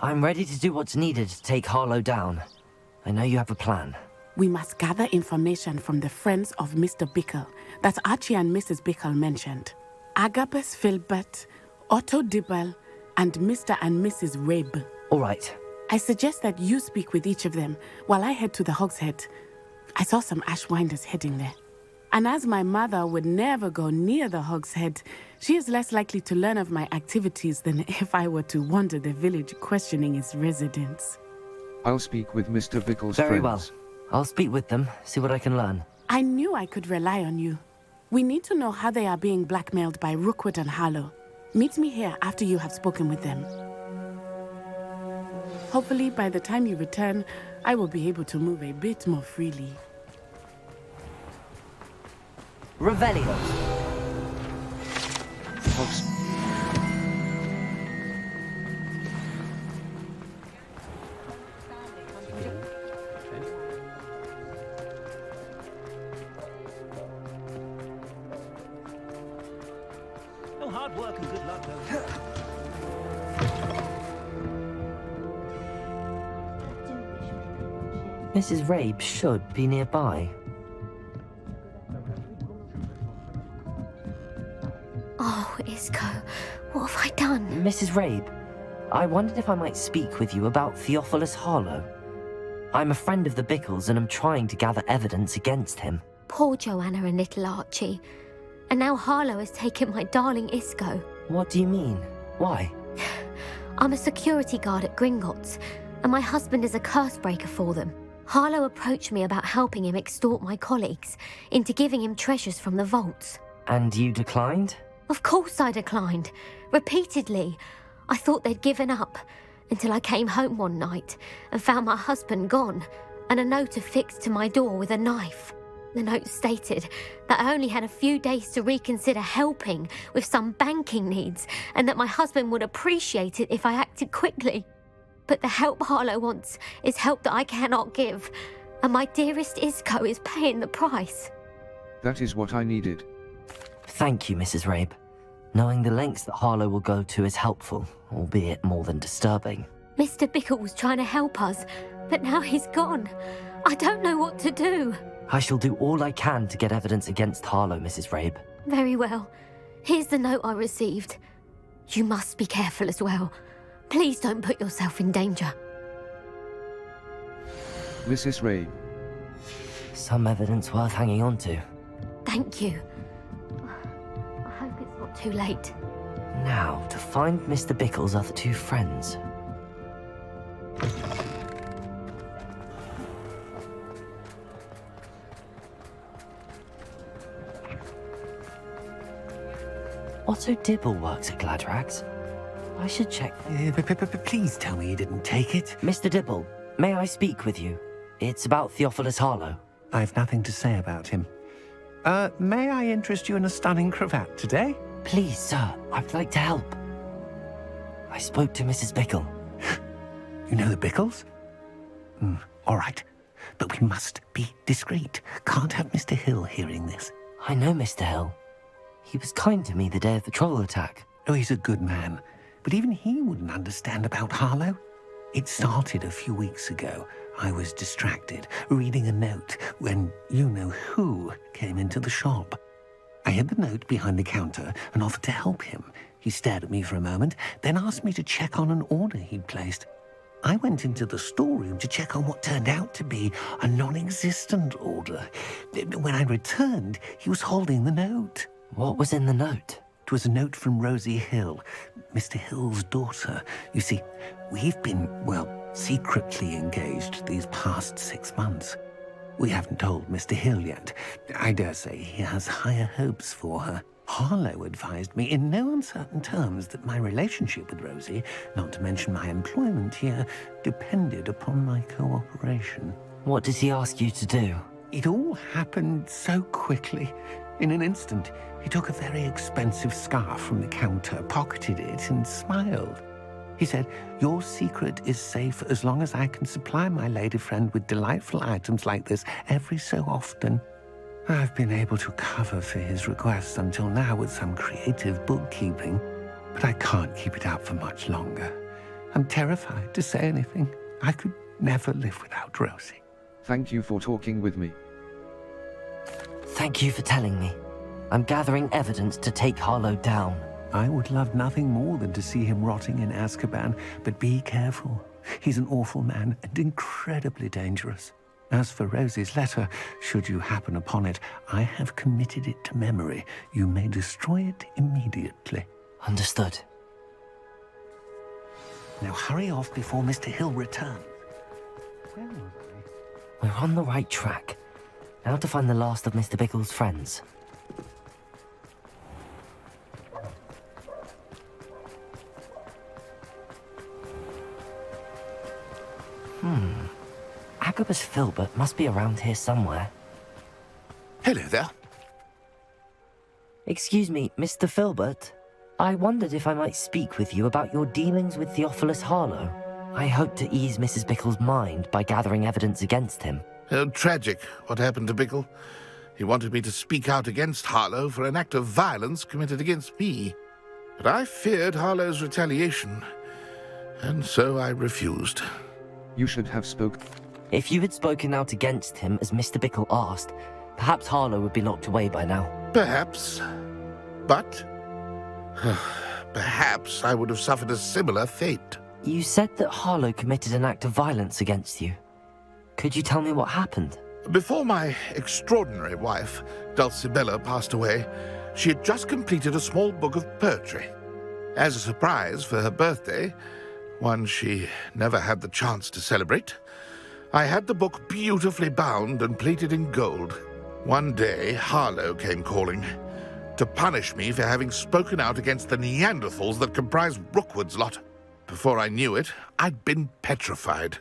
I'm ready to do what's needed to take Harlow down. I know you have a plan. We must gather information from the friends of Mr. Bickle that Archie and Mrs. Bickle mentioned. Agabus Filbert, Otto Dibble, and Mr. and Mrs. Rabe. All right. I suggest that you speak with each of them while I head to the Hogshead. I saw some Ashwinders heading there. And as my mother would never go near the Hogshead, she is less likely to learn of my activities than if I were to wander the village questioning its residents. I'll speak with Mr. Bickle's Very friends. well. I'll speak with them, see what I can learn. I knew I could rely on you. We need to know how they are being blackmailed by Rookwood and Harlow. Meet me here after you have spoken with them. Hopefully, by the time you return, I will be able to move a bit more freely. Revelio. No hard work and good luck, though. Mrs. Rabe should be nearby. Oh, Isco, what have I done? Mrs. Rabe, I wondered if I might speak with you about Theophilus Harlow. I'm a friend of the Bickles and am trying to gather evidence against him. Poor Joanna and little Archie. And now Harlow has taken my darling Isco. What do you mean? Why? I'm a security guard at Gringotts, and my husband is a curse breaker for them. Harlow approached me about helping him extort my colleagues into giving him treasures from the vaults. And you declined? Of course I declined. Repeatedly. I thought they'd given up, until I came home one night and found my husband gone, and a note affixed to my door with a knife. The note stated that I only had a few days to reconsider helping with some banking needs, and that my husband would appreciate it if I acted quickly. But the help Harlow wants is help that I cannot give, and my dearest Isco is paying the price. That is what I needed. Thank you, Mrs. Rabe. Knowing the lengths that Harlow will go to is helpful, albeit more than disturbing. Mr. Bickle was trying to help us, but now he's gone. I don't know what to do. I shall do all I can to get evidence against Harlow, Mrs. Rabe. Very well. Here's the note I received. You must be careful as well. Please don't put yourself in danger. Mrs. Rabe. Some evidence worth hanging on to. Thank you. I hope it's not too late. Now, to find Mr. Bickle's other two friends. Otto Dibble works at Gladrags. I should check. Please tell me you didn't take it. Mr. Dibble, may I speak with you? It's about Theophilus Harlow. I've nothing to say about him. May I interest you in a stunning cravat today? Please, sir, I'd like to help. I spoke to Mrs. Bickle. You know the Bickles? All right. But we must be discreet. Can't have Mr. Hill hearing this. I know Mr. Hill. He was kind to me the day of the troll attack. Oh, he's a good man. But even he wouldn't understand about Harlow. It started a few weeks ago. I was distracted, reading a note, when you-know-who came into the shop. I hid the note behind the counter and offered to help him. He stared at me for a moment, then asked me to check on an order he'd placed. I went into the storeroom to check on what turned out to be a non-existent order. When I returned, he was holding the note. What was in the note? It was a note from Rosie Hill, Mr. Hill's daughter. You see, we've been, secretly engaged these past 6 months. We haven't told Mr. Hill yet. I dare say he has higher hopes for her. Harlow advised me in no uncertain terms that my relationship with Rosie, not to mention my employment here, depended upon my cooperation. What does he ask you to do? It all happened so quickly. In an instant, he took a very expensive scarf from the counter, pocketed it, and smiled. He said, "Your secret is safe as long as I can supply my lady friend with delightful items like this every so often." I've been able to cover for his requests until now with some creative bookkeeping, but I can't keep it up for much longer. I'm terrified to say anything. I could never live without Rosie. Thank you for talking with me. Thank you for telling me. I'm gathering evidence to take Harlow down. I would love nothing more than to see him rotting in Azkaban, but be careful. He's an awful man and incredibly dangerous. As for Rosie's letter, should you happen upon it, I have committed it to memory. You may destroy it immediately. Understood. Now hurry off before Mr. Hill returns. Where was I? We're on the right track. Now to find the last of Mr. Bickle's friends. Agabus Filbert must be around here somewhere. Hello there. Excuse me, Mr. Filbert. I wondered if I might speak with you about your dealings with Theophilus Harlow. I hope to ease Mrs. Bickle's mind by gathering evidence against him. Tragic, what happened to Bickle. He wanted me to speak out against Harlow for an act of violence committed against me. But I feared Harlow's retaliation, and so I refused. You should have spoken. If you had spoken out against him as Mr. Bickle asked, perhaps Harlow would be locked away by now. Perhaps. But perhaps I would have suffered a similar fate. You said that Harlow committed an act of violence against you. Could you tell me what happened? Before my extraordinary wife, Dulcibella, passed away, she had just completed a small book of poetry. As a surprise for her birthday, one she never had the chance to celebrate, I had the book beautifully bound and plated in gold. One day, Harlow came calling to punish me for having spoken out against the Neanderthals that comprise Rookwood's lot. Before I knew it, I'd been petrified,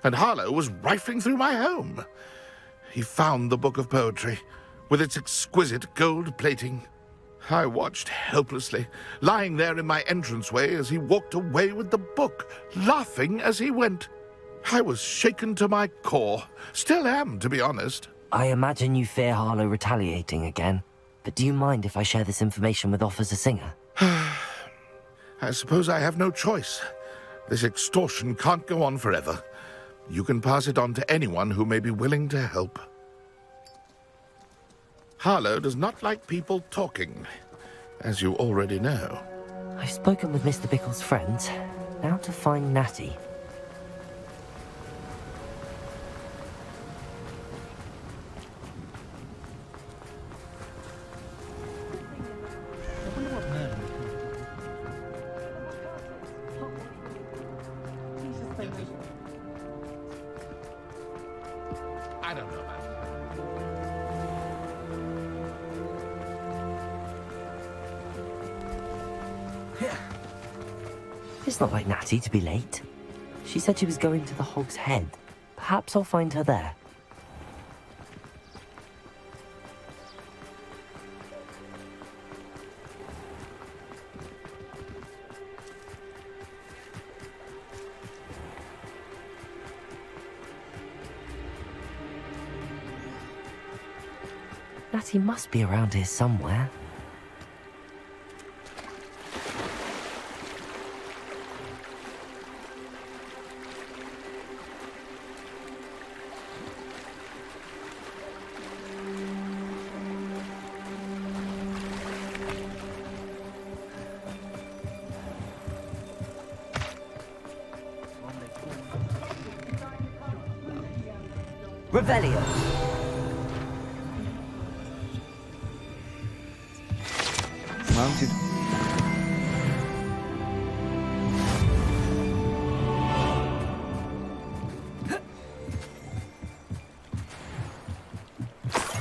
and Harlow was rifling through my home. He found the book of poetry, with its exquisite gold plating. I watched helplessly, lying there in my entranceway as he walked away with the book, laughing as he went. I was shaken to my core. Still am, to be honest. I imagine you fear Harlow retaliating again, but do you mind if I share this information with Officer Singer? I suppose I have no choice. This extortion can't go on forever. You can pass it on to anyone who may be willing to help. Harlow does not like people talking, as you already know. I've spoken with Mr. Bickle's friends. Now to find Natty. I don't know about it. It's not like Natty to be late. She said she was going to the Hog's Head. Perhaps I'll find her there. Natty must be around here somewhere. Revelio. Mounted.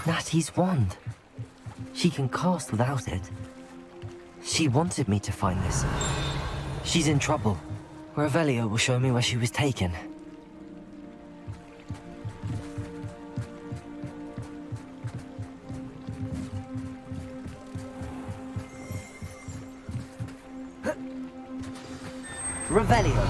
Natty's wand. She can cast without it. She wanted me to find this. She's in trouble. Revelio will show me where she was taken. Revelio.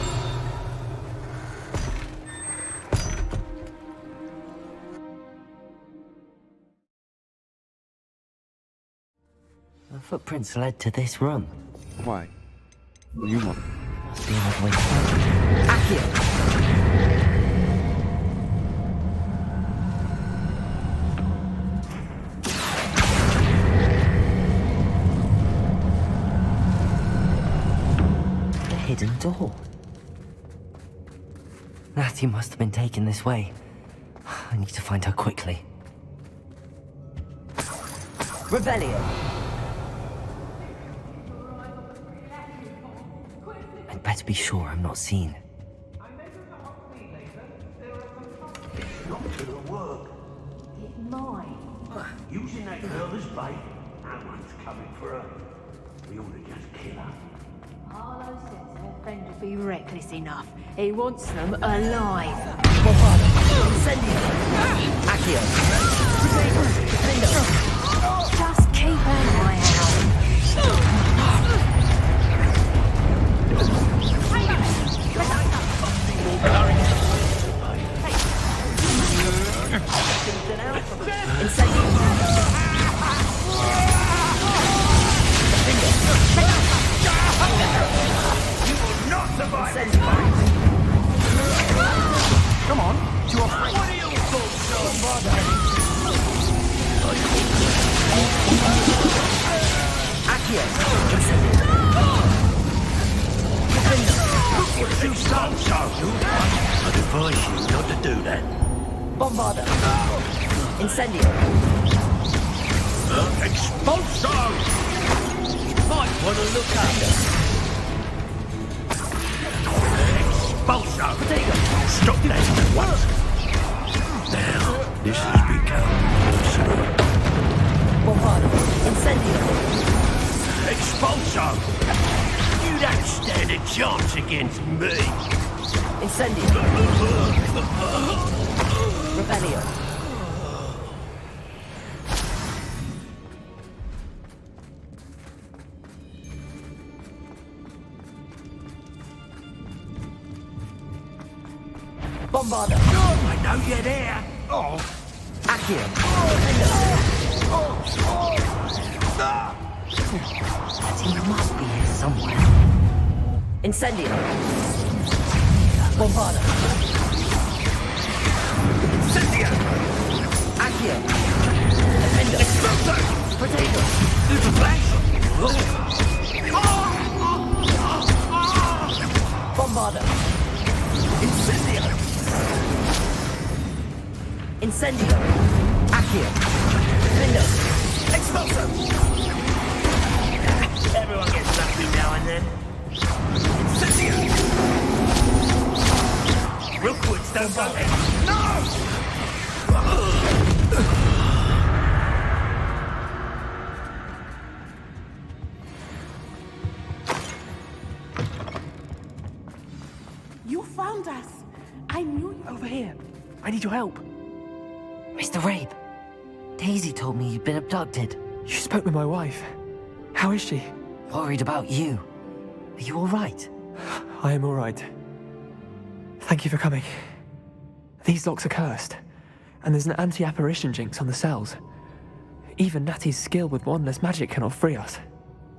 The footprints led to this room. Why? You want? Must be another way forward. Accio! The hidden door. Natty must have been taken this way. I need to find her quickly. Revelio! I'd better be sure I'm not seen. Not gonna work. It might. Using that girl as bait, no one's coming for her. We ought to just kill her. Harlow says her friend will be reckless enough. He wants them alive. Accio! Just keep an eye out. Come on, to your friend. What are your You stop, Sergeant. I'd advise you not to do that. Bombarda! Incendio! Expulso! might want to look under? Expulso! Stop that at once. Now, this has become personal. Bombarda! Incendio! Expulso! You don't stand a chance against me. Incendio! Revelio! Bombarda! I know you're there. Oh, Accio! He must be here somewhere. Incendio! Bombarda! Cynthia! Accio! Defender! Expulso! Potato! There's a flash. Bombarda! Incendio! Incendio! Accio! Defender! Expulso! Everyone gets lucky now and then. Cynthia! Rookwoods don't go there. You found us. I knew you. Over here. I need your help. Mr. Rabe, Daisy told me you'd been abducted. You spoke with my wife. How is she? Worried about you. Are you all right? I am all right. Thank you for coming. These locks are cursed, and there's an anti-apparition jinx on the cells. Even Natty's skill with wandless magic cannot free us.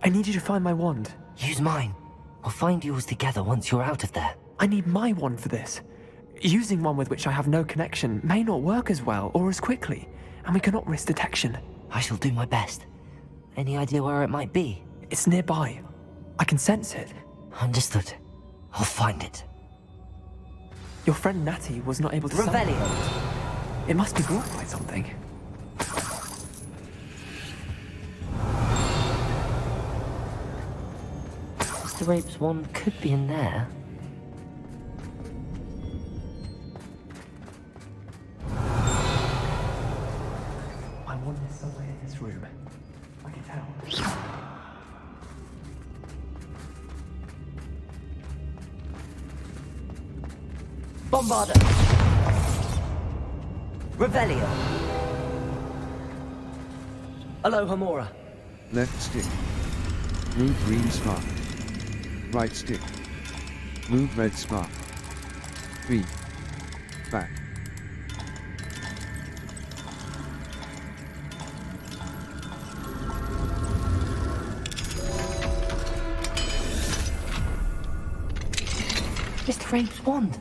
I need you to find my wand. Use mine. We'll find yours together once you're out of there. I need my wand for this. Using one with which I have no connection may not work as well or as quickly, and we cannot risk detection. I shall do my best. Any idea where it might be? It's nearby. I can sense it. Understood. I'll find it. Your friend Natty was not able to summon- Revelio! It must be brought by something. Mr. Rabe's wand could be in there. My wand is somewhere in this room. I can tell. Bombarda! Revelio! Alohomora! Left stick. Move green spark. Right stick. Move red spark. 3. Back. Mr. Rabe's wand.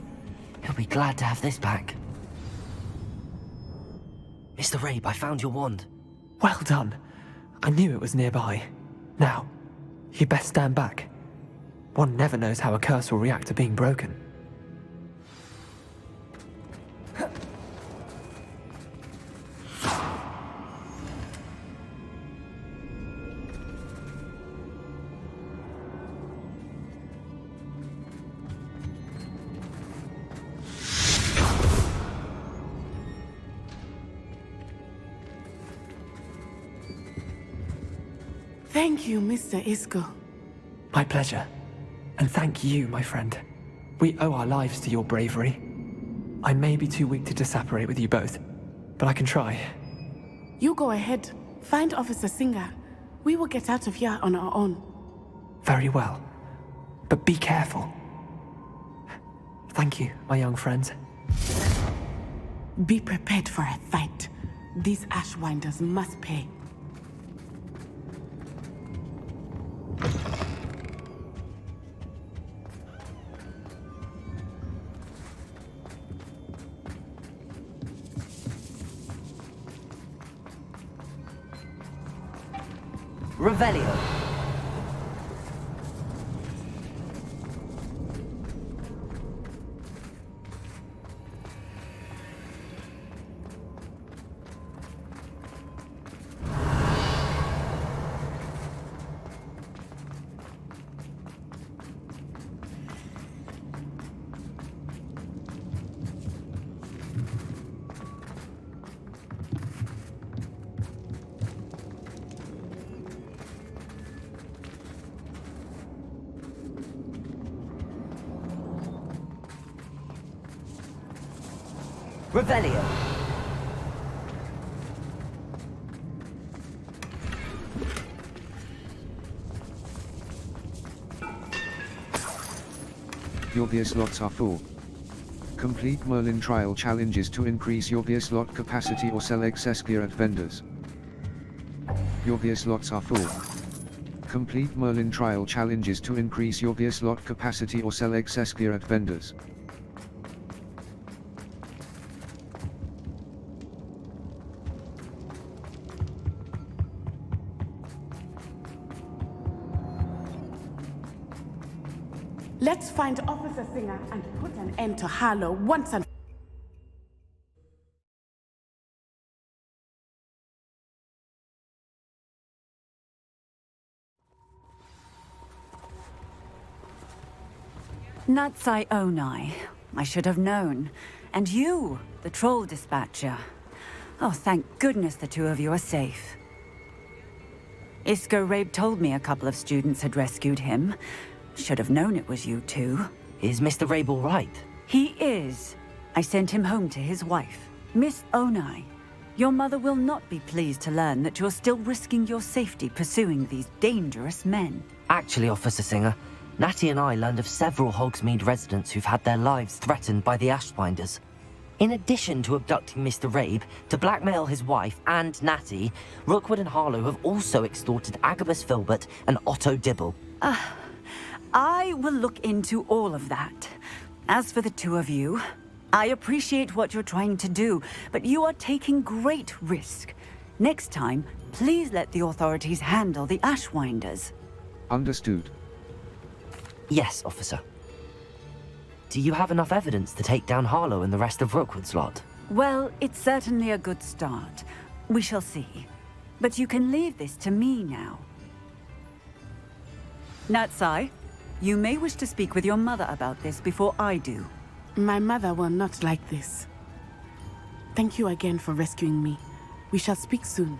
He'll be glad to have this back. Mr. Rabe, I found your wand. Well done. I knew it was nearby. Now, you best stand back. One never knows how a curse will react to being broken. Thank you, Mr. Isco. My pleasure. And thank you, my friend. We owe our lives to your bravery. I may be too weak to disapparate with you both, but I can try. You go ahead. Find Officer Singer. We will get out of here on our own. Very well. But be careful. Thank you, my young friends. Be prepared for a fight. These Ashwinders must pay. Revelio. Revelio. Your beer slots are full. Complete Merlin trial challenges to increase your beer slot capacity or sell excess beer at vendors. Your beer slots are full. Complete Merlin trial challenges to increase your beer slot capacity or sell excess beer at vendors. Let's find Officer Singer and put an end to Harlow once and Natsai Onai. I should have known. And you, the troll dispatcher. Oh, thank goodness the two of you are safe. Isco Rabe told me a couple of students had rescued him. Should have known it was you two. Is Mr. Rabe all right? He is. I sent him home to his wife, Miss Onai. Your mother will not be pleased to learn that you're still risking your safety pursuing these dangerous men. Actually, Officer Singer, Natty and I learned of several Hogsmeade residents who've had their lives threatened by the Ashwinders. In addition to abducting Mr. Rabe to blackmail his wife and Natty, Rookwood and Harlow have also extorted Agabus Filbert and Otto Dibble. I will look into all of that. As for the two of you, I appreciate what you're trying to do, but you are taking great risk. Next time, please let the authorities handle the Ashwinders. Understood. Yes, officer. Do you have enough evidence to take down Harlow and the rest of Rookwood's lot? Well, it's certainly a good start. We shall see. But you can leave this to me now. Natsai, you may wish to speak with your mother about this before I do. My mother will not like this. Thank you again for rescuing me. We shall speak soon.